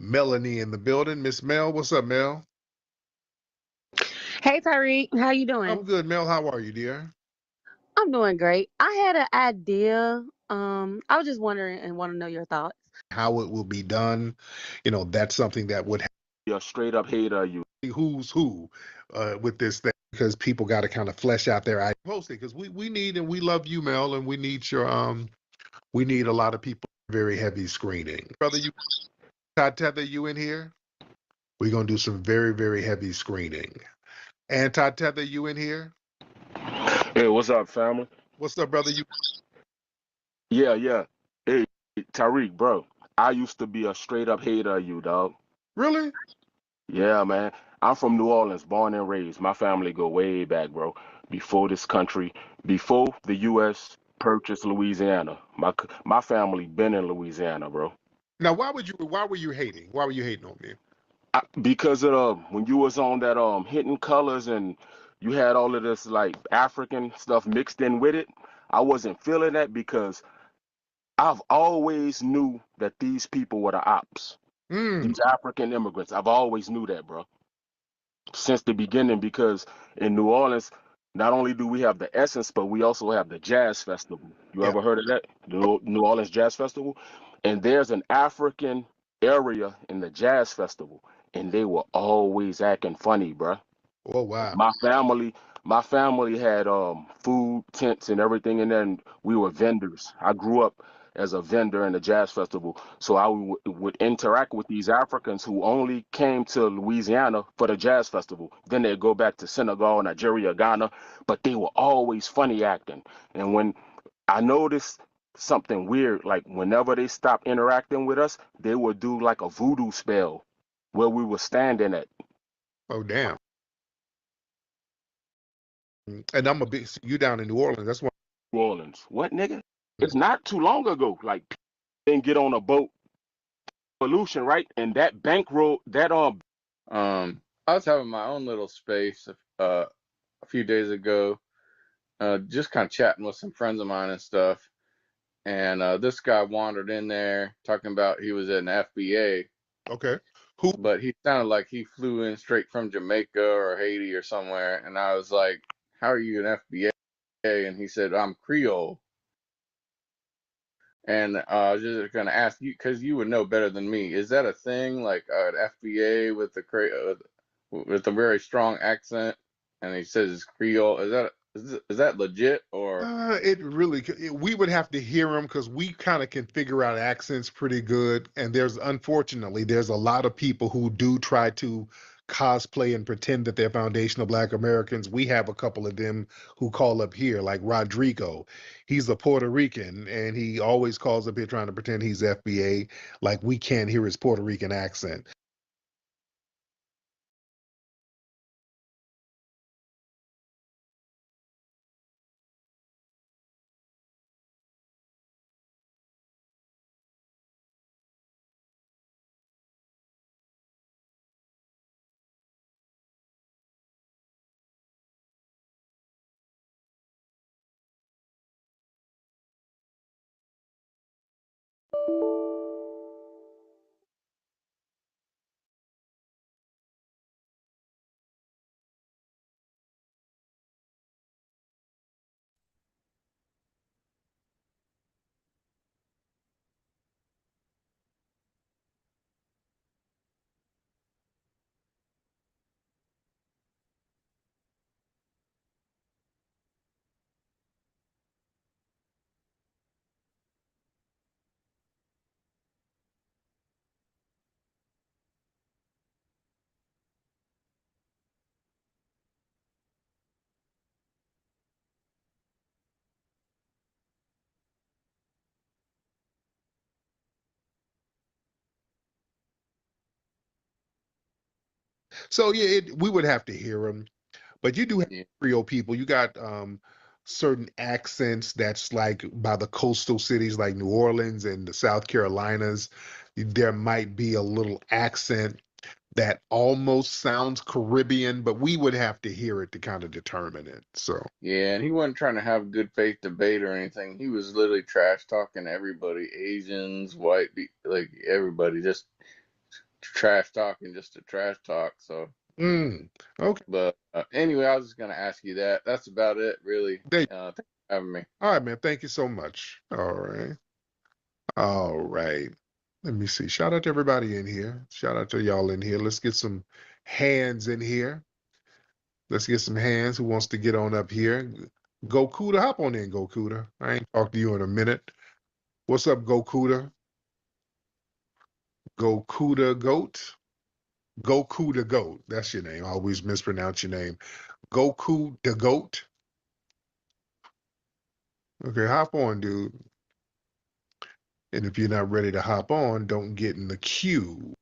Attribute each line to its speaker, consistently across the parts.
Speaker 1: Melanie in the building. Miss Mel, what's up, Mel?
Speaker 2: Hey Tariq, how you
Speaker 1: I'm
Speaker 2: doing?
Speaker 1: good, Mel. How are you, dear?
Speaker 2: I'm doing great. I had an idea. I was just wondering and want to know your thoughts.
Speaker 1: How it will be done. That's something that would
Speaker 3: Be a straight up hater of you.
Speaker 1: who's who with this thing because people got to kind of flesh out their idea posting because we need and we love you, Mel, and we need your we need a lot of people. Very heavy screening, brother. You Todd Tether, you in here? We're gonna do some very very heavy screening. And Todd Tether, you in here?
Speaker 3: Hey, what's up, family?
Speaker 1: What's up, brother? You
Speaker 3: Yeah. Hey, Tariq, bro. I used to be a straight up hater of you, dog.
Speaker 1: really?
Speaker 3: Yeah, man. I'm from New Orleans, born and raised. My family go way back, bro. Before this country, before the U.S. purchased Louisiana. My family been in Louisiana, bro.
Speaker 1: Now, why were you hating? Why were you hating on me?
Speaker 3: Because of when you was on that hitting colors and you had all of this like African stuff mixed in with it, I wasn't feeling that because I've always knew that these people were the ops.
Speaker 1: Mm.
Speaker 3: These African immigrants. I've always knew that, bro. Since the beginning, because in New Orleans, not only do we have the Essence, but we also have the Jazz Festival. You
Speaker 1: Yeah.
Speaker 3: ever heard of that? The New Orleans Jazz Festival? And there's an African area in the Jazz Festival, and they were always acting funny, bro.
Speaker 1: Oh wow.
Speaker 3: My family, my family had food tents and everything, and then we were vendors. I grew up as a vendor in the jazz festival, so I would interact with these Africans who only came to Louisiana for the jazz festival. Then they'd go back to Senegal, Nigeria, Ghana, but they were always funny acting. And when I noticed something weird, like whenever they stopped interacting with us, they would do like a voodoo spell where we were standing at.
Speaker 1: Oh damn. And I'm a big you down in New Orleans. That's why.
Speaker 3: New Orleans. What, nigga? It's not too long ago. Like, then get on a boat, pollution, right? And that bankroll, that
Speaker 4: I was having my own little space a few days ago, just kind of chatting with some friends of mine and stuff. And this guy wandered in there talking about he was in FBA,
Speaker 1: Okay. Who?
Speaker 4: but he sounded like he flew in straight from Jamaica or Haiti or somewhere. And I was like, "How are you in FBA?" And he said, "I'm Creole." And I was just gonna ask you because you would know better than me. Is that a thing, like an FBA with with a very strong accent? And he says it's Creole. Is that legit or?
Speaker 1: It really we would have to hear them because we kind of can figure out accents pretty good. And unfortunately, there's a lot of people who do try to cosplay and pretend that they're foundational Black Americans. We have a couple of them who call up here, like Rodrigo. He's a Puerto Rican and he always calls up here trying to pretend he's FBA. Like we can't hear his Puerto Rican accent. So yeah, we would have to hear them. But you do have
Speaker 4: Yeah.
Speaker 1: Creole people. You got certain accents that's like by the coastal cities like New Orleans and the South Carolinas. There might be a little accent that almost sounds Caribbean, but we would have to hear it to kind of determine it. So
Speaker 4: Yeah, and he wasn't trying to have a good faith debate or anything. He was literally trash talking everybody, Asians, like everybody, just trash talking just to trash talk. So,
Speaker 1: Okay.
Speaker 4: but anyway, I was just gonna ask you that. That's about it, really.
Speaker 1: There-
Speaker 4: Thanks for having me.
Speaker 1: All right, man. Thank you so much. All right. All right. Let me see. Shout out to everybody in here. Shout out to y'all in here. Let's get some hands in here. Let's get some hands. Who wants to get on up here? Gokuda, hop on in, Gokuda. I ain't talked to you in a minute. What's up, Gokuda? Gokuda Goat? Goku the Goat. That's your name. I always mispronounce your name. Goku the Goat. Okay, hop on, dude. And if you're not ready to hop on, don't get in the queue.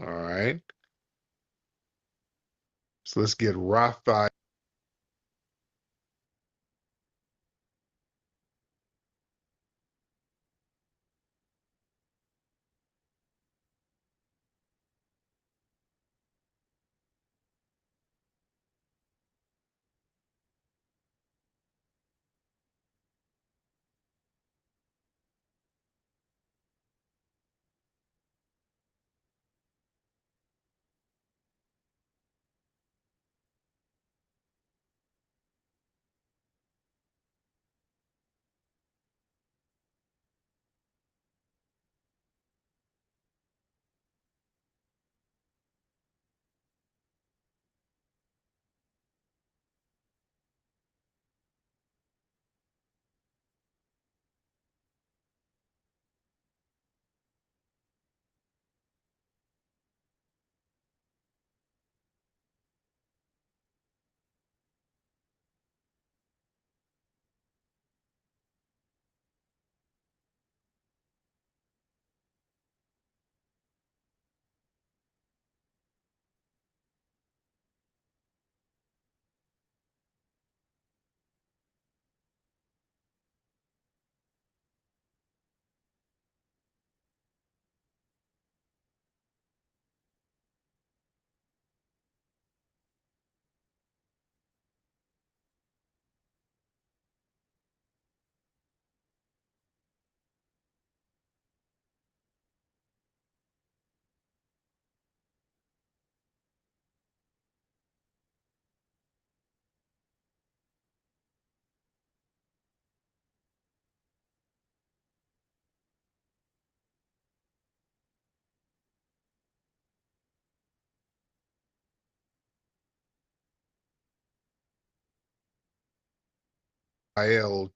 Speaker 1: All right. So let's get Raphael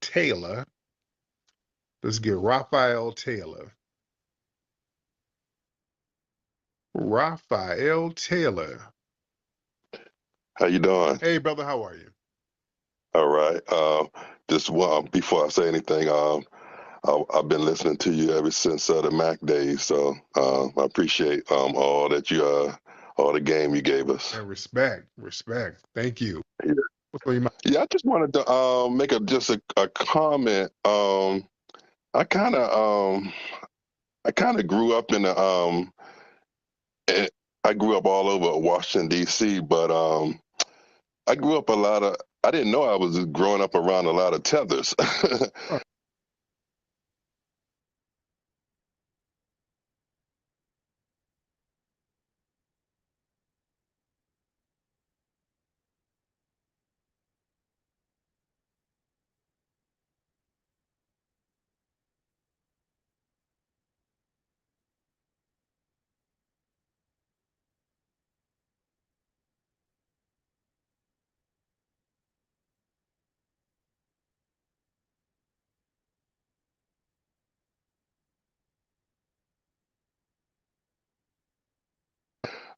Speaker 1: Taylor. Let's get Raphael Taylor. Raphael Taylor.
Speaker 5: How you doing?
Speaker 1: Hey, brother, how are you?
Speaker 5: All right. Just before I say anything, I've been listening to you ever since the Mac days, so I appreciate all that all the game you gave us.
Speaker 1: And respect. Thank you.
Speaker 5: Yeah,
Speaker 1: What's on your mind?
Speaker 5: I just wanted to make just a comment. I kind of grew up in the eh, I grew up all over Washington D.C., but I grew up I didn't know I was growing up around a lot of tethers.
Speaker 1: Oh,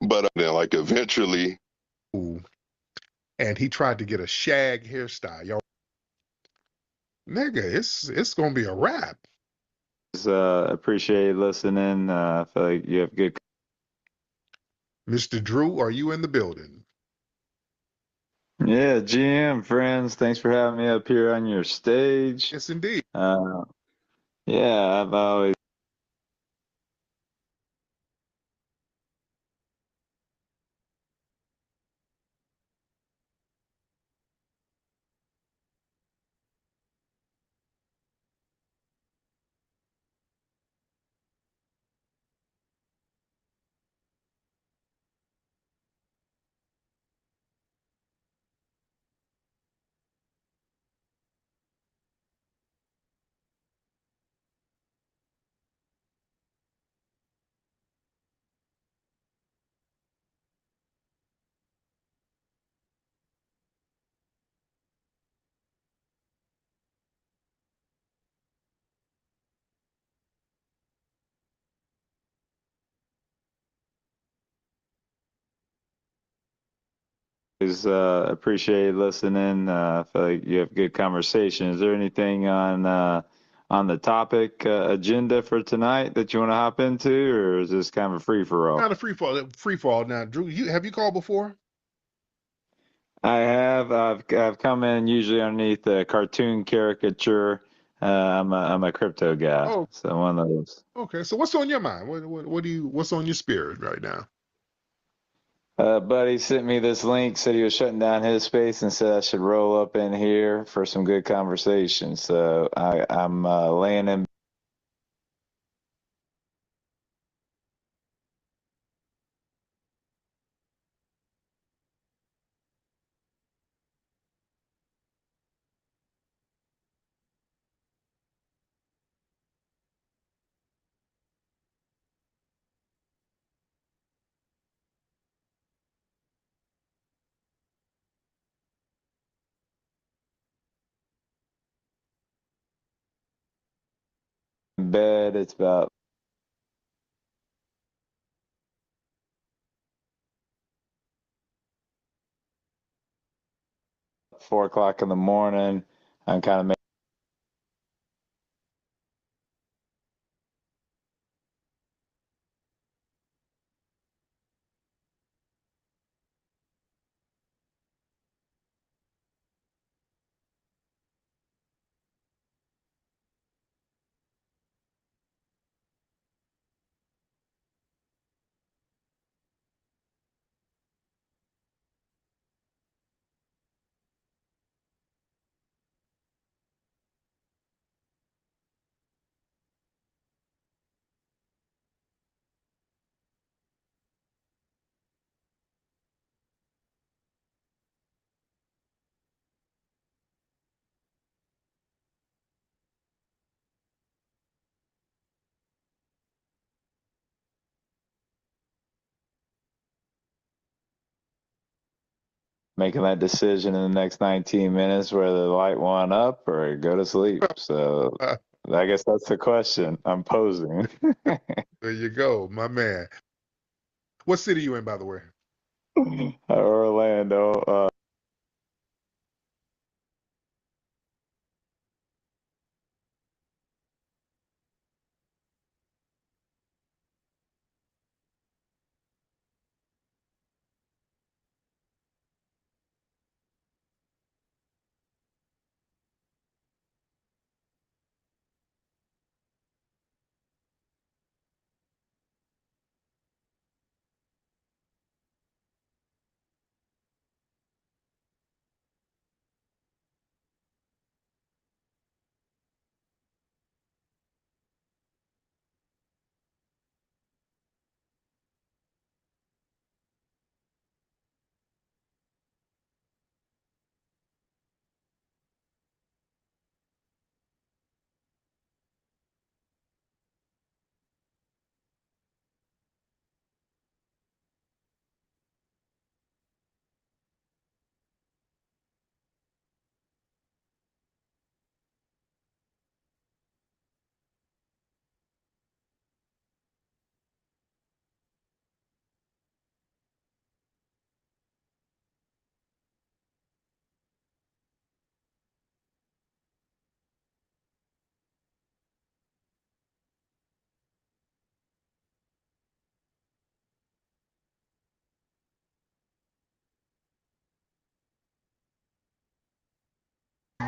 Speaker 5: But then, like, eventually,
Speaker 1: ooh. And he tried to get a shag hairstyle. Y'all, nigga, it's gonna be a wrap.
Speaker 6: Appreciate listening. I feel like you have good.
Speaker 1: Mr. Drew, are you in the building?
Speaker 6: Yeah, GM friends, thanks for having me up here on your stage.
Speaker 1: Yes, indeed.
Speaker 6: Yeah, I've always appreciate listening. I feel like you have good conversation. Is there anything on the topic agenda for tonight that you want to hop into, or is this kind of a free for all?
Speaker 1: Not a free fall. Free fall. Now, Drew, have you called before?
Speaker 6: I have. I've come in usually underneath the cartoon caricature. I'm a crypto guy,
Speaker 1: Oh,
Speaker 6: so one of those.
Speaker 1: okay. So what's on your mind? What's on your spirit right now?
Speaker 6: Buddy sent me this link, said he was shutting down his space, and said I should roll up in here for some good conversation. So I'm laying in bed. It's about 4 o'clock in the morning. I'm kind of making that decision in the next 19 minutes whether to light one up or go to sleep. So I guess that's the question I'm posing.
Speaker 1: There you go, my man. What city you in, by the way?
Speaker 6: Orlando.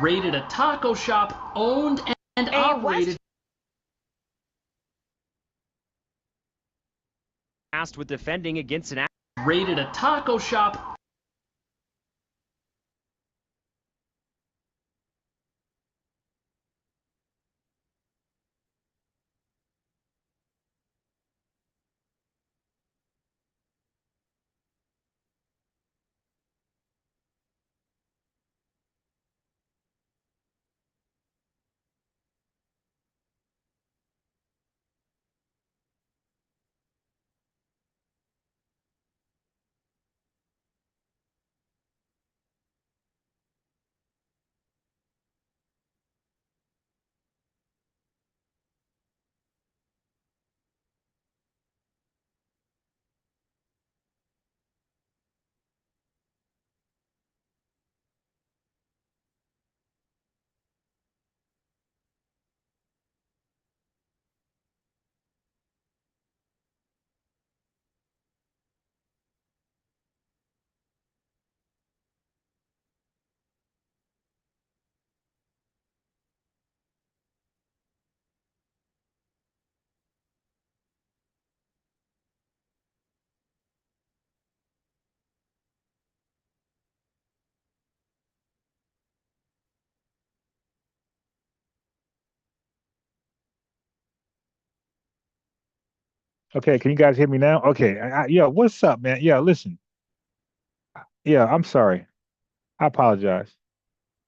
Speaker 7: raided a taco shop owned and operated.
Speaker 8: Tasked with defending against an
Speaker 7: Raided a taco shop.
Speaker 9: Okay, can you guys hear me now? Okay, yeah, what's up, man? Yeah, listen. Yeah, I'm sorry. I apologize.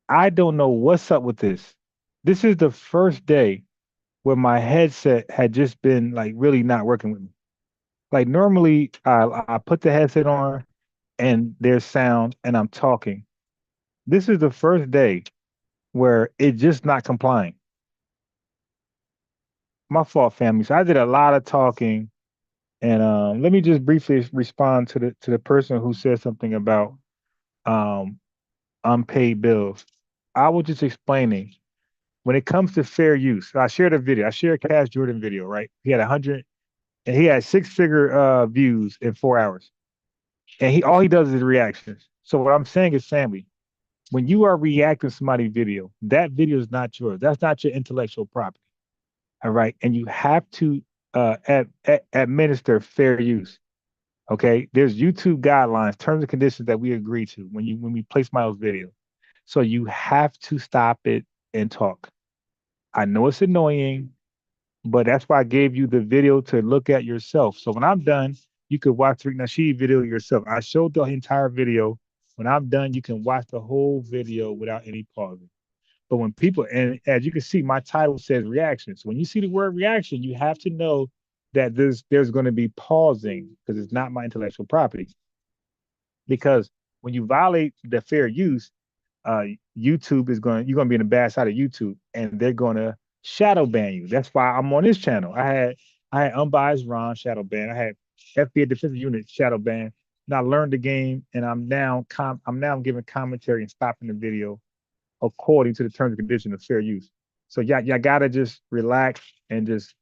Speaker 9: I don't know what's up with this. This is the first day where my headset had just been like really not working with me. Like normally, I put the headset on and there's sound and I'm talking. This is the first day where it's just not complying. My fault, family. So I did a lot of talking, and let me just briefly respond to the person who said something about um, unpaid bills. I was just explaining when it comes to fair use. I shared a video. I shared Cash Jordan video. Right, he had 100, and he had six-figure views in 4 hours, and he all he does is reactions. So what I'm saying is, family, when you are reacting to somebody's video, that video is not yours. That's not your intellectual property. All right, and you have to administer fair use. Okay, there's YouTube guidelines, terms and conditions that we agree to when we place my video. So you have to stop it and talk. I know it's annoying, but that's why I gave you the video to look at yourself. So when I'm done, you could watch the Nasheed video yourself. I showed the entire video. When I'm done, you can watch the whole video without any pausing. But when people, and as you can see, my title says reactions. When you see the word reaction, you have to know that there's going to be pausing because it's not my intellectual property. Because when you violate the fair use, YouTube is you're going to be in the bad side of YouTube, and they're going to shadow ban you. That's why I'm on this channel. I had unbiased Ron shadow ban. I had FBA Defensive Unit shadow ban. And I learned the game, and I'm now giving commentary and stopping the video according to the terms and conditions of fair use. So y'all gotta just relax and just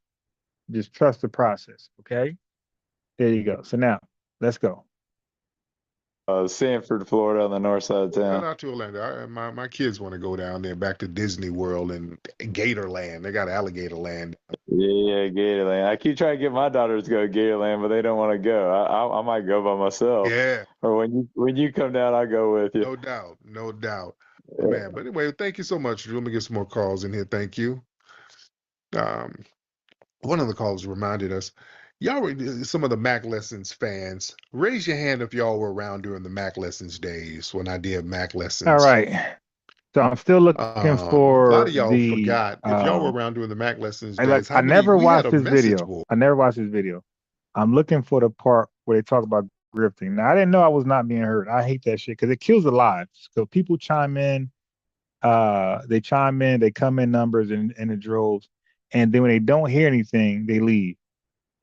Speaker 9: trust the process. Okay. There you go. So now let's go.
Speaker 6: Sanford, Florida, on the north side of town.
Speaker 1: Not to Orlando. My kids want to go down there back to Disney World and Gatorland. They got alligator land.
Speaker 6: Yeah, Gatorland. I keep trying to get my daughters to go to Gatorland, but they don't want to go. I might go by myself.
Speaker 1: Yeah.
Speaker 6: Or when you come down, I'll go with you.
Speaker 1: No doubt. No doubt. Yeah. Man, but anyway, thank you so much. Let me get some more calls in here. Thank you. One of the callers reminded us, y'all were some of the Mac Lessons fans. Raise your hand if y'all were around during the Mac Lessons days when I did Mac Lessons.
Speaker 9: All right. So I'm still looking for
Speaker 1: a lot of y'all forgot if y'all were around during the Mac Lessons days.
Speaker 9: I never watched this video. I never watched this video. I'm looking for the part where they talk about grifting. Now I didn't know I was not being heard. I hate that shit because it kills the lives. So people chime in, they come in numbers and in droves, and then when they don't hear anything, they leave.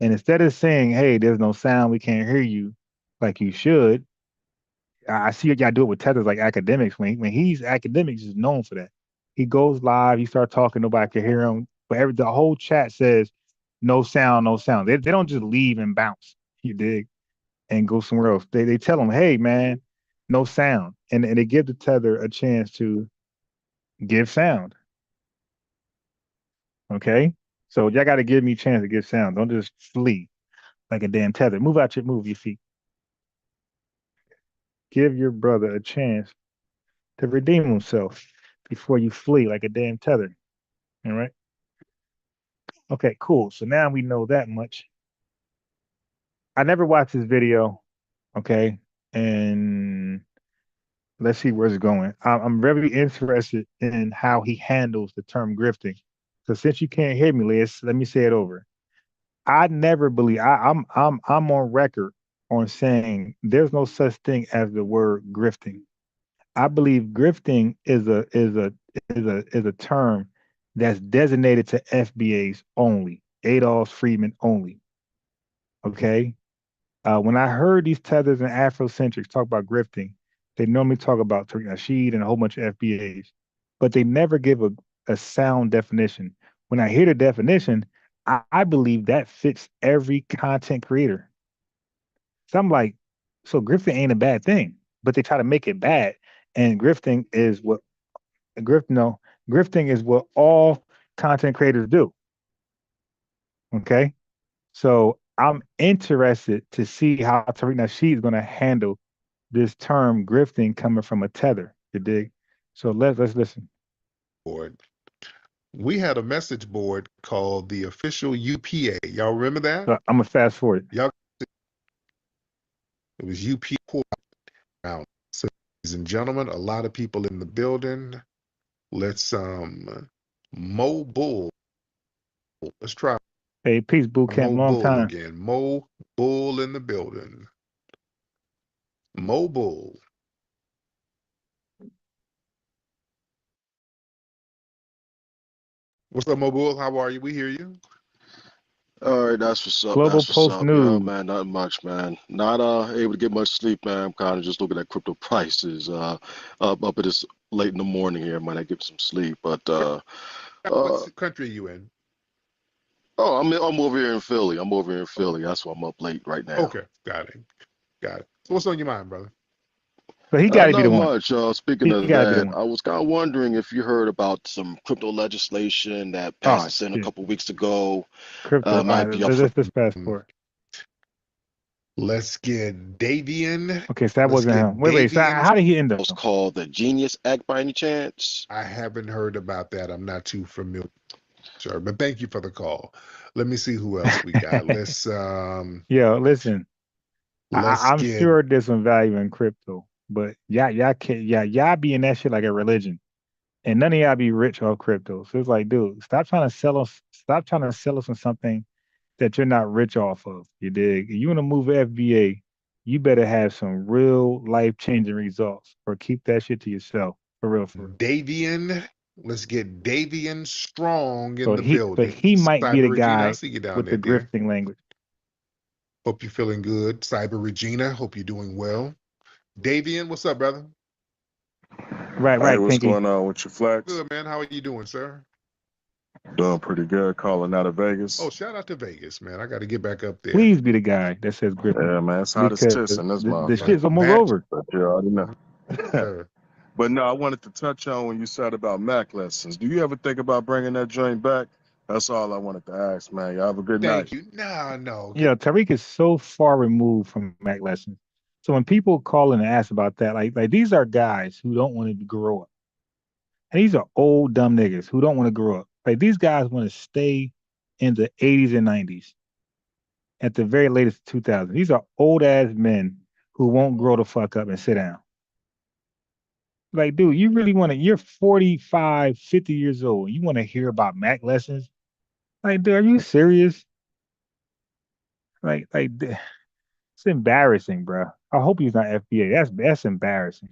Speaker 9: And instead of saying, "Hey, there's no sound, we can't hear you," like you should, I see y'all do it with tethers like academics. When he's academics is known for that. He goes live, he starts talking, nobody can hear him. But the whole chat says, "No sound, no sound." They don't just leave and bounce. You dig? And go somewhere else. They tell him, "Hey man, no sound," and they give the tether a chance to give sound. Okay? So y'all got to give me a chance to give sound. Don't just flee like a damn tether. Move your feet. Give your brother a chance to redeem himself before you flee like a damn tether. All right? Okay, cool. So now we know that much. I never watched this video, okay? And let's see where it's going. I'm very interested in how he handles the term grifting. So since you can't hear me, let me say it over. I never believe I'm on record on saying there's no such thing as the word grifting. I believe grifting is a term that's designated to FBAs only, Adolf Freeman only. Okay. When I heard these tethers and Afrocentrics talk about grifting, they normally talk about Tariq Nasheed and a whole bunch of FBAs, but they never give a sound definition. When I hear the definition, I believe that fits every content creator. So I'm like, so grifting ain't a bad thing, but they try to make it bad. And grifting is what grifting is what all content creators do. Okay. So I'm interested to see how Tariq Nasheed is going to handle this term grifting coming from a tether. You dig? So let's listen.
Speaker 1: Board. We had a message board called the official UPA. Y'all remember that?
Speaker 9: So I'm gonna fast forward.
Speaker 1: Y'all, it was UPA. So, ladies and gentlemen, a lot of people in the building. Let's Mo Bull. Let's try
Speaker 9: Hey, peace, boot camp.
Speaker 1: Mo
Speaker 9: Long
Speaker 1: Bull
Speaker 9: time.
Speaker 1: again. Mo Bull in the building. Mo Bull. What's up, Mo Bull? How are you? We hear you.
Speaker 10: All right, that's what's up.
Speaker 9: Global
Speaker 10: That's what's
Speaker 9: Post
Speaker 10: up. Yeah,
Speaker 9: News.
Speaker 10: man, not much, man. Not able to get much sleep, man. I'm kind of just looking at crypto prices. Up at this late in the morning here, might not get some sleep. But
Speaker 1: What country are you in?
Speaker 10: oh, I'm over here in Philly. I'm over here in Philly. That's why I'm up late right now.
Speaker 1: Okay, got it. So what's on your mind, brother?
Speaker 9: So he got to be the
Speaker 10: Not
Speaker 9: one.
Speaker 10: much. Speaking
Speaker 9: He
Speaker 10: of
Speaker 9: got to be the
Speaker 10: that,
Speaker 9: one.
Speaker 10: I was kind of wondering if you heard about some crypto legislation that passed
Speaker 9: Oh
Speaker 10: the Senate a
Speaker 9: shit.
Speaker 10: couple weeks ago.
Speaker 9: Crypto. All right,
Speaker 10: Might be up for.
Speaker 9: let's fast forward.
Speaker 1: Let's get Davian.
Speaker 9: Okay, so that
Speaker 1: Let's
Speaker 9: wasn't
Speaker 1: get
Speaker 9: him. Wait. So
Speaker 1: Davian.
Speaker 9: how did he end up?
Speaker 10: It's called the Genius Act by any chance?
Speaker 1: I haven't heard about that. I'm not too familiar, sure, but thank you for the call. Let me see who else we got. Let's
Speaker 9: Yo, listen. I'm
Speaker 1: get
Speaker 9: sure there's some value in crypto, but y'all be in that shit like a religion, and none of y'all be rich off crypto. So it's like, dude, stop trying to sell us on something that you're not rich off of. You dig? You want to move FBA, you better have some real life changing results, or keep that shit to yourself. For real, for real.
Speaker 1: Davian. Let's get Davian Strong in
Speaker 9: So
Speaker 1: the building.
Speaker 9: he might be the
Speaker 1: Cyber Regina, I
Speaker 9: guy
Speaker 1: see you down
Speaker 9: with the
Speaker 1: there, dear.
Speaker 9: grifting language.
Speaker 1: Hope you're feeling good. Cyber Regina, hope you're doing well. Davian, what's up, brother?
Speaker 9: Right,
Speaker 11: Hey, what's
Speaker 9: Pinky.
Speaker 11: going on with your flex?
Speaker 1: Good, man. How are you doing, sir?
Speaker 11: Doing pretty good. Calling out of Vegas.
Speaker 1: Oh, shout out to Vegas, man. I got to get back up there.
Speaker 9: Please be the guy that says grifting.
Speaker 11: Yeah, man. It's hot as
Speaker 9: Because
Speaker 11: tits in this
Speaker 9: the
Speaker 11: motherfucker.
Speaker 9: shit's almost over.
Speaker 11: But you already know.
Speaker 1: Sir.
Speaker 11: But no, I wanted to touch on when you said about Mac lessons. Do you ever think about bringing that joint back? That's all I wanted to ask, man. Y'all have a good night.
Speaker 1: Thank you. No.
Speaker 9: Yeah, Tariq is so far removed from Mac lessons. So when people call in and ask about that, like these are guys who don't want to grow up. And these are old dumb niggas who don't want to grow up. Like these guys want to stay in the 80s and 90s. At the very latest 2000s. These are old ass men who won't grow the fuck up and sit down. Like, dude, you really want to, you're 45, 50 years old. You want to hear about Mac lessons? Like, dude, are you serious? Like, it's embarrassing, bro. I hope he's not FBA. That's embarrassing.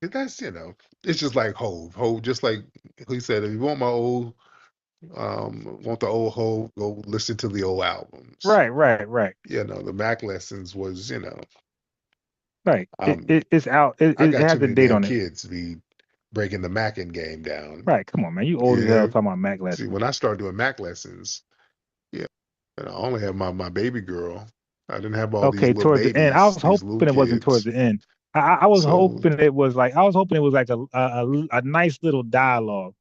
Speaker 1: That's, it's just like Hove. Hove, just like he said, if you want my old, want the old Hove, go listen to the old albums.
Speaker 9: Right.
Speaker 1: The Mac lessons was,
Speaker 9: Right. It's out. It
Speaker 1: I got
Speaker 9: has
Speaker 1: too
Speaker 9: the
Speaker 1: many
Speaker 9: date
Speaker 1: damn
Speaker 9: on it.
Speaker 1: kids to be breaking the Mackin game down.
Speaker 9: Right. Come on, man. You old as hell talking about Mac lessons.
Speaker 1: See, when I started doing Mac lessons, I only had my baby girl. I didn't have all these little
Speaker 9: towards
Speaker 1: babies.
Speaker 9: the end. I was
Speaker 1: these
Speaker 9: hoping
Speaker 1: little
Speaker 9: it wasn't
Speaker 1: kids.
Speaker 9: towards the end. I was
Speaker 1: So
Speaker 9: hoping it was like a nice little dialogue,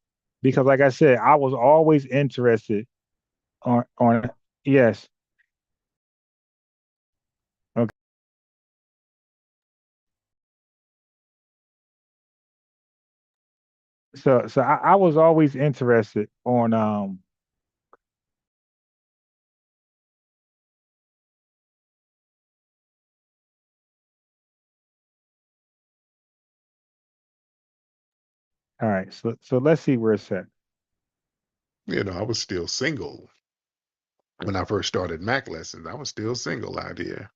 Speaker 9: because like I said, I was always interested on yes. Okay. So I was always interested on all right, so let's see where it's at.
Speaker 1: I was still single when I first started Mac lessons. I was still single out here.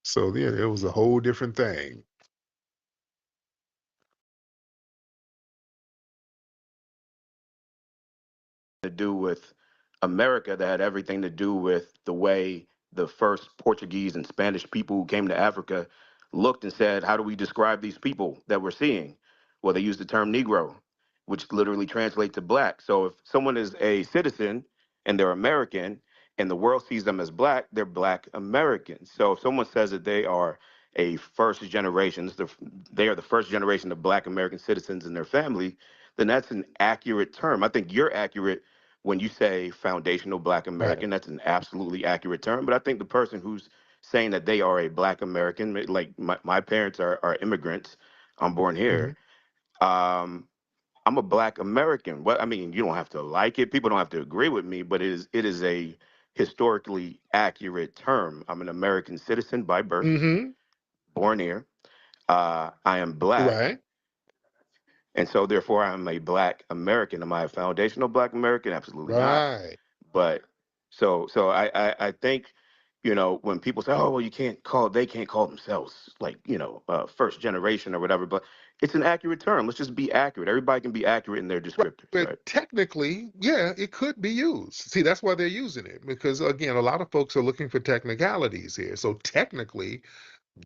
Speaker 1: So yeah, it was a whole different thing.
Speaker 12: To do with America, that had everything to do with the way the first Portuguese and Spanish people who came to Africa looked and said, how do we describe these people that we're seeing? Well, they used the term Negro, which literally translates to black. So if someone is a citizen and they're American and the world sees them as black, they're black Americans. So if someone says that they are a first generation, they are the first generation of black American citizens in their family, then that's an accurate term. I think you're accurate when you say foundational black
Speaker 1: Right.
Speaker 12: American. That's an absolutely accurate term. But I think the person who's saying that they are a black American, like my parents are immigrants, I'm born
Speaker 1: Hmm.
Speaker 12: here. Um, I'm a black American. Well, I mean, you don't have to like it. People don't have to agree with me, but it is a historically accurate term. I'm an American citizen by birth,
Speaker 1: Hmm.
Speaker 12: born here. I am black.
Speaker 1: Right.
Speaker 12: And so therefore I'm a black American. Am I a foundational black American? Absolutely not.
Speaker 1: Right.
Speaker 12: But so I think, when people say, oh, well, they can't call themselves like, first generation or whatever, but it's an accurate term. Let's just be accurate. Everybody can be accurate in their
Speaker 1: Right.
Speaker 12: descriptors,
Speaker 1: But
Speaker 12: right?
Speaker 1: technically, yeah, it could be used. See, that's why they're using it, because again, a lot of folks are looking for technicalities here. So technically,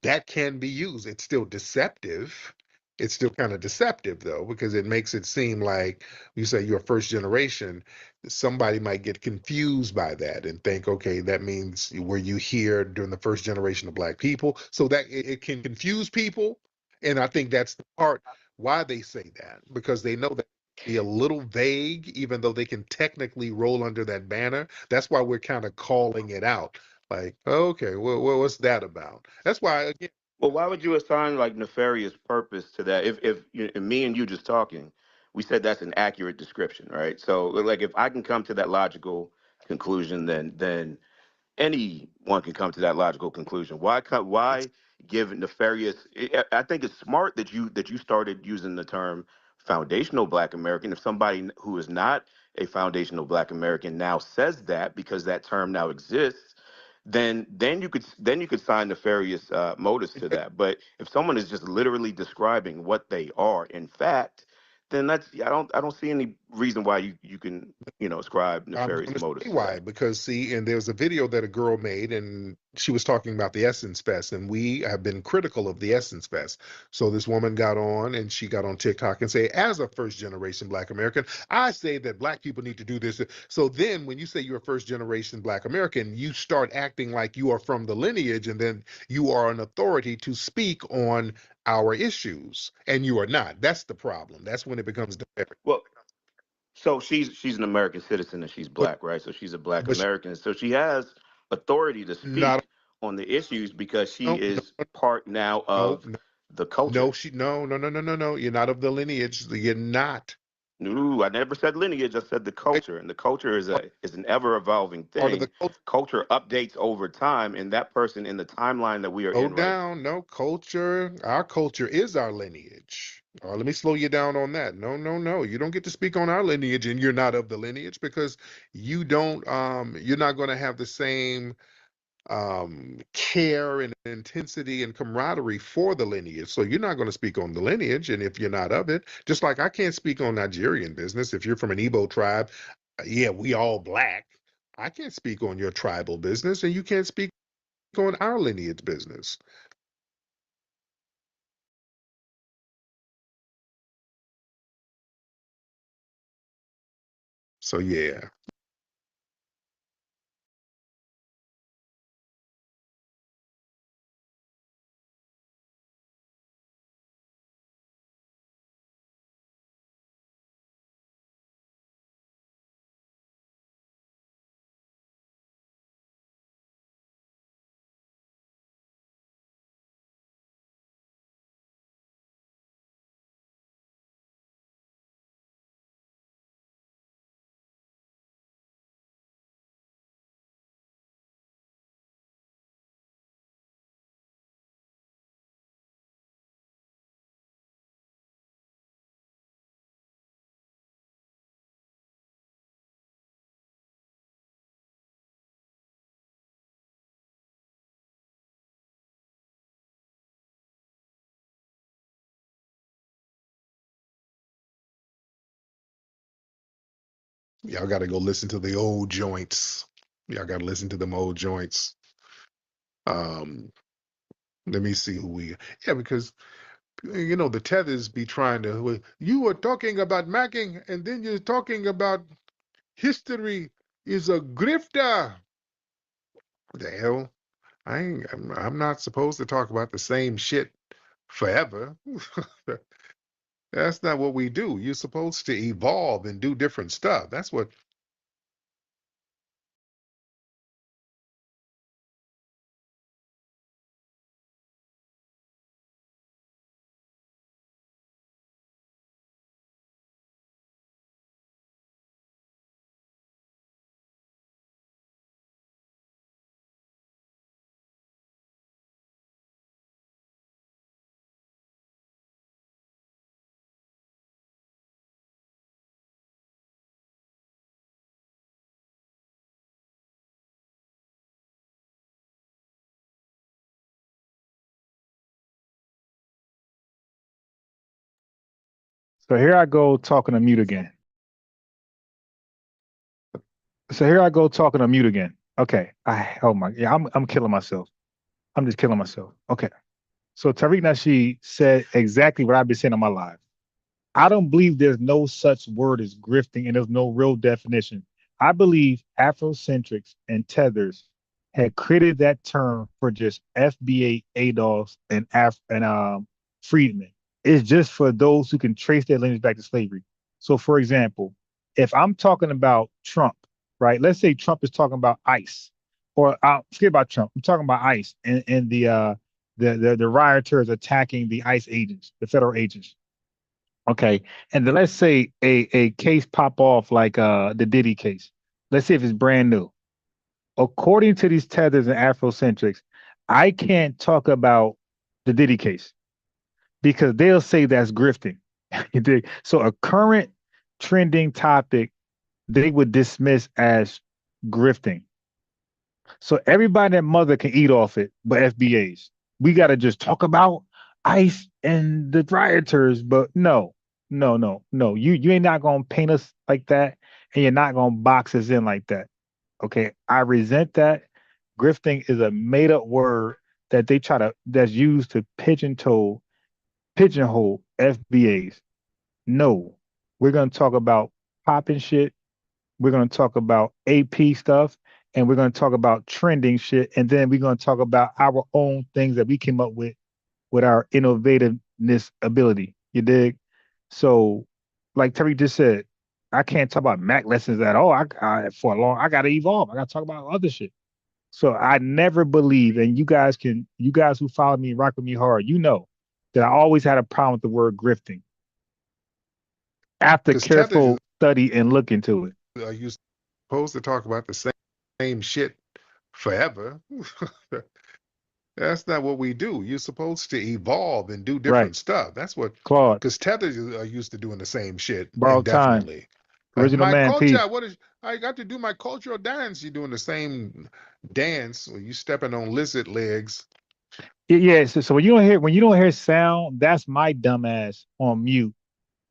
Speaker 1: that can be used. It's still deceptive. It's still kind of deceptive though, because it makes it seem like you say you're first generation. Somebody might get confused by that and think, okay, that means were you here during the first generation of black people? So that it can confuse people. And I think that's the part why they say that, because they know that be a little vague, even though they can technically roll under that banner. That's why we're kind of calling it out. Like, okay, well, what's that about? That's why, again,
Speaker 12: Well, why would you assign like nefarious purpose to that? If me and you just talking, we said that's an accurate description, right? So like if I can come to that logical conclusion, then anyone can come to that logical conclusion. Why give nefarious? I think it's smart that you started using the term foundational Black American. If somebody who is not a foundational Black American now says that because that term now exists, then you could sign nefarious motives to that. But if someone is just literally describing what they are, in fact, then I don't see any reason why you can ascribe
Speaker 1: I'm
Speaker 12: nefarious
Speaker 1: going to
Speaker 12: motives
Speaker 1: say
Speaker 12: to
Speaker 1: why.
Speaker 12: that.
Speaker 1: Because, see, and there's a video that a girl made, and she was talking about the Essence Fest, and we have been critical of the Essence Fest. So this woman got on, and she got on TikTok and say, as a first generation Black American, I say that Black people need to do this. So then when you say you're a first generation Black American, you start acting like you are from the lineage, and then you are an authority to speak on our issues, and you are not. That's the problem. That's when it becomes
Speaker 12: Well, so she's an American citizen and she's
Speaker 1: but
Speaker 12: black, right? So she's a black
Speaker 1: but
Speaker 12: American. So she has authority to
Speaker 1: not
Speaker 12: speak on the issues because she
Speaker 1: no
Speaker 12: is part now
Speaker 1: no
Speaker 12: of
Speaker 1: no
Speaker 12: the
Speaker 1: no
Speaker 12: culture.
Speaker 1: she no no no no no no you're not of the lineage. You're not.
Speaker 12: No, I never said lineage. I said the
Speaker 1: Right?
Speaker 12: culture, and the culture is an ever evolving
Speaker 1: Part of the
Speaker 12: thing.
Speaker 1: culture.
Speaker 12: Culture updates over time, and that person in the timeline that we are
Speaker 1: Slow
Speaker 12: in right.
Speaker 1: down. No culture. Our culture is our lineage. Let me slow you down on that. No, no, no. You don't get to speak on our lineage, and you're not of the lineage because you don't. You're not going to have the same care and intensity and camaraderie for the lineage. So you're not going to speak on the lineage, and if you're not of it, just like I can't speak on Nigerian business. If you're from an Igbo tribe, yeah, we all black. I can't speak on your tribal business, and you can't speak on our lineage business. So yeah. Y'all got to go listen to the old joints. Y'all got to listen to them old joints. Let me see who we. Yeah, because the tethers be trying to. You were talking about macking, and then you're talking about history is a grifter. What the hell? I'm not supposed to talk about the same shit forever. That's not what we do. You're supposed to evolve and do different stuff. That's what.
Speaker 9: So here I go talking to mute again. Okay. Oh my, yeah, I'm killing myself. I'm just killing myself. Okay. So Tariq Nasheed said exactly what I've been saying on my live. I don't believe there's no such word as grifting and there's no real definition. I believe Afrocentrics and tethers had created that term for just FBA adults and freedmen. It's just for those who can trace their lineage back to slavery. So, for example, if I'm talking about Trump, right? Let's say Trump is talking about ICE, or forget about Trump. I'm talking about ICE and the rioters attacking the ICE agents, the federal agents. Okay. And then let's say a case pop off like the Diddy case. Let's see if it's brand new. According to these tethers and Afrocentrics, I can't talk about the Diddy case because they'll say that's grifting. You dig? So a current trending topic they would dismiss as grifting. So everybody and mother can eat off it, but FBAs. We got to just talk about ICE and the rioters, but no. You ain't not gonna paint us like that, and you're not gonna box us in like that. Okay, I resent that. Grifting is a made up word that that's used to pigeonhole FBAs. No, we're gonna talk about popping shit. We're going to talk about AP stuff, and we're going to talk about trending shit, and then we're going to talk about our own things that we came up with our innovativeness ability. You dig? So, like Tariq just said, I can't talk about Mac lessons at all. I got to evolve. I got to talk about other shit. So I never believe, and you guys who follow me, rock with me hard, you know that I always had a problem with the word grifting. After careful study and look into it.
Speaker 1: Are you supposed to talk about the same shit forever? That's not what we do. You're supposed to evolve and do different stuff. That's what
Speaker 9: Claude.
Speaker 1: Because tethers are used to doing the same shit
Speaker 9: Borrowed
Speaker 1: indefinitely.
Speaker 9: Time. Original
Speaker 1: my
Speaker 9: man,
Speaker 1: culture,
Speaker 9: peace.
Speaker 1: I got to do my cultural dance. You're doing the same dance. You stepping on lizard legs.
Speaker 9: Yeah. So when you don't hear sound, that's my dumb ass on mute.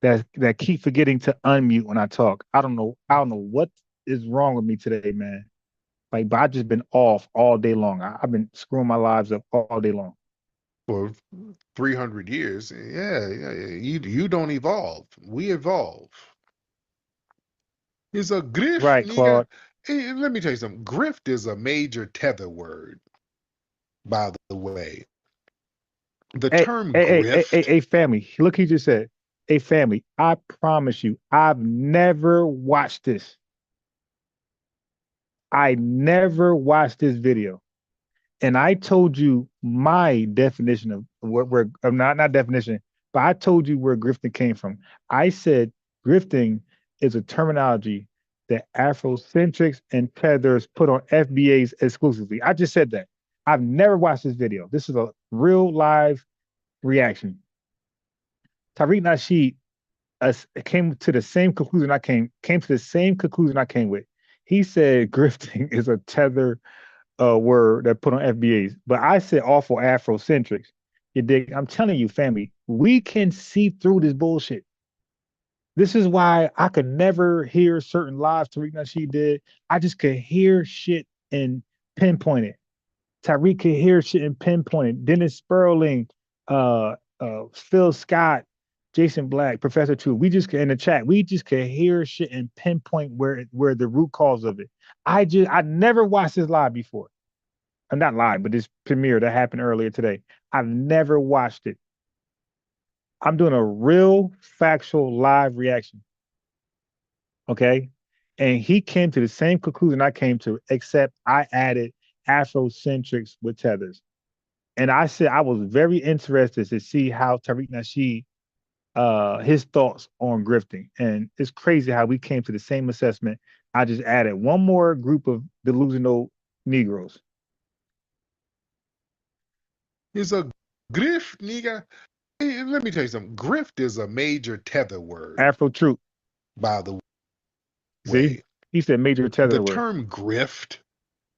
Speaker 9: That keep forgetting to unmute when I talk. I don't know what is wrong with me today, man. Like, but I've just been off all day long. I've been screwing my lives up all day long.
Speaker 1: For 300 years, yeah, you don't evolve. We evolve. It's a grift,
Speaker 9: right,
Speaker 1: nigga. Hey, let me tell you something. Grift is a major tether word, by the way. The term grift.
Speaker 9: Hey, family. Look, he just said, hey, family. I promise you, I've never watched this. I never watched this video. And I told you my definition of where not definition, but I told you where grifting came from. I said grifting is a terminology that Afrocentrics and tethers put on FBAs exclusively. I just said that. I've never watched this video. This is a real live reaction. Tariq Nasheed came to the same conclusion I came to the same conclusion I came with. He said grifting is a tether word that put on FBAs, but I said awful Afrocentrics. You dig? I'm telling you, family, we can see through this bullshit. This is why I could never hear certain lives Tariq Nasheed did. I just could hear shit and pinpoint it. Tariq could hear shit and pinpoint it. Dennis Sperling, Phil Scott, Jason Black, Professor True. We just in the chat. We just could hear shit and pinpoint where the root cause of it. I never watched this live before. I'm not live, but this premiere that happened earlier today. I've never watched it. I'm doing a real factual live reaction. Okay. And he came to the same conclusion I came to, except I added Afrocentrics with tethers. And I said I was very interested to see how Tariq Nasheed, his thoughts on grifting. And it's crazy how we came to the same assessment. I just added one more group of delusional Negroes.
Speaker 1: It's a grift, nigga. Hey, let me tell you something. Grift is a major tether word.
Speaker 9: Afro Troop.
Speaker 1: By the way.
Speaker 9: See? He said major tether word.
Speaker 1: The term grift,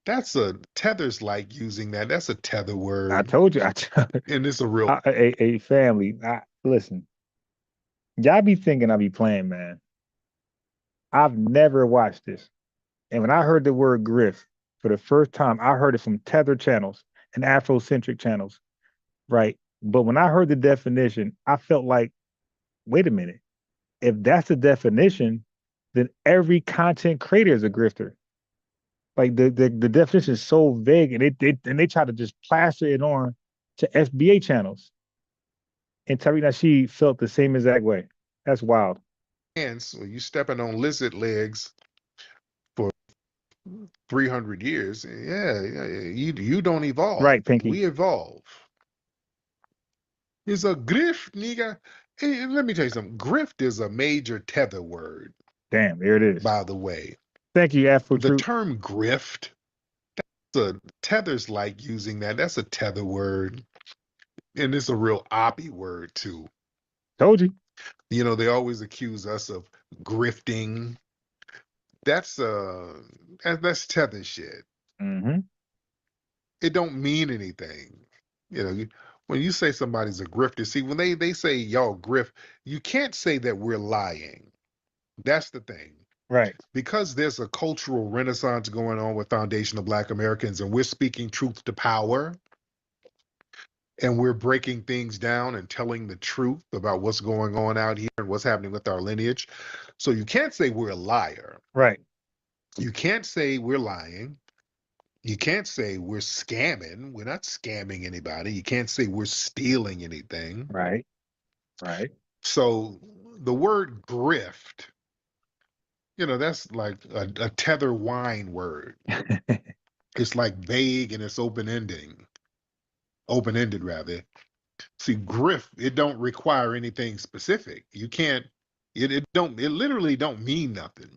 Speaker 1: that's tethers like using that. That's a tether word.
Speaker 9: I told you.
Speaker 1: And it's a real.
Speaker 9: A family. Listen, y'all be thinking I be playing, man. I've never watched this. And when I heard the word grift for the first time, I heard it from tether channels and Afrocentric channels, right? But when I heard the definition, I felt like, wait a minute. If that's the definition, then every content creator is a grifter. Like the definition is so vague, and they try to just plaster it on to FBA channels. And Tariq Nasheed felt the same exact way. That's wild.
Speaker 1: And so you stepping on lizard legs for 300 years. Yeah, you don't evolve.
Speaker 9: Right, Pinky.
Speaker 1: We evolve. It's a grift, nigga. Hey, let me tell you something. Grift is a major tether word.
Speaker 9: Damn, there it is.
Speaker 1: By the way.
Speaker 9: Thank you, Afro.
Speaker 1: The term grift, tethers like using that. That's a tether word. And it's a real oppie word, too.
Speaker 9: Told you.
Speaker 1: You know, they always accuse us of grifting. That's tether shit.
Speaker 9: Mm-hmm.
Speaker 1: It don't mean anything. You know, when you say somebody's a grifter, see, when they say y'all grift, you can't say that we're lying. That's the thing.
Speaker 9: Right.
Speaker 1: Because there's a cultural renaissance going on with Foundation of Black Americans, and we're speaking truth to power, and we're breaking things down and telling the truth about what's going on out here and what's happening with our lineage. So you can't say we're a liar.
Speaker 9: Right.
Speaker 1: You can't say we're lying. You can't say we're scamming. We're not scamming anybody. You can't say we're stealing anything.
Speaker 9: Right. Right.
Speaker 1: So the word grift, you know, that's like a tether wine word. It's like vague and it's open-ended rather. See, grift, it don't require anything specific. You can't, it literally don't mean nothing.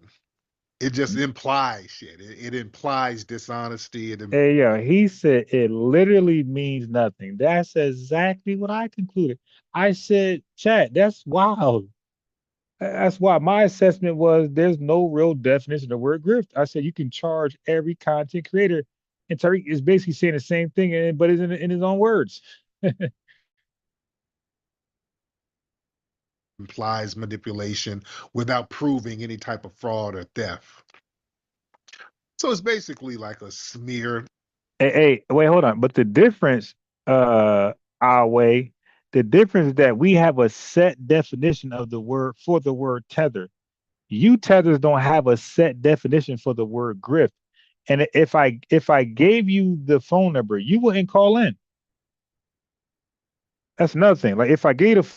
Speaker 1: It just implies shit. It implies dishonesty.
Speaker 9: Hey, yo, he said it literally means nothing. That's exactly what I concluded. I said, chat, that's wild. That's why my assessment was there's no real definition of the word grift. I said you can charge every content creator. And Tariq is basically saying the same thing, but it's in his own words.
Speaker 1: Implies manipulation without proving any type of fraud or theft. So it's basically like a smear.
Speaker 9: Hey, wait, hold on. But the difference, our way, the difference is that we have a set definition of the word for the word tether. You tethers don't have a set definition for the word grift. And if I gave you the phone number, you wouldn't call in. That's another thing. Like if I gave the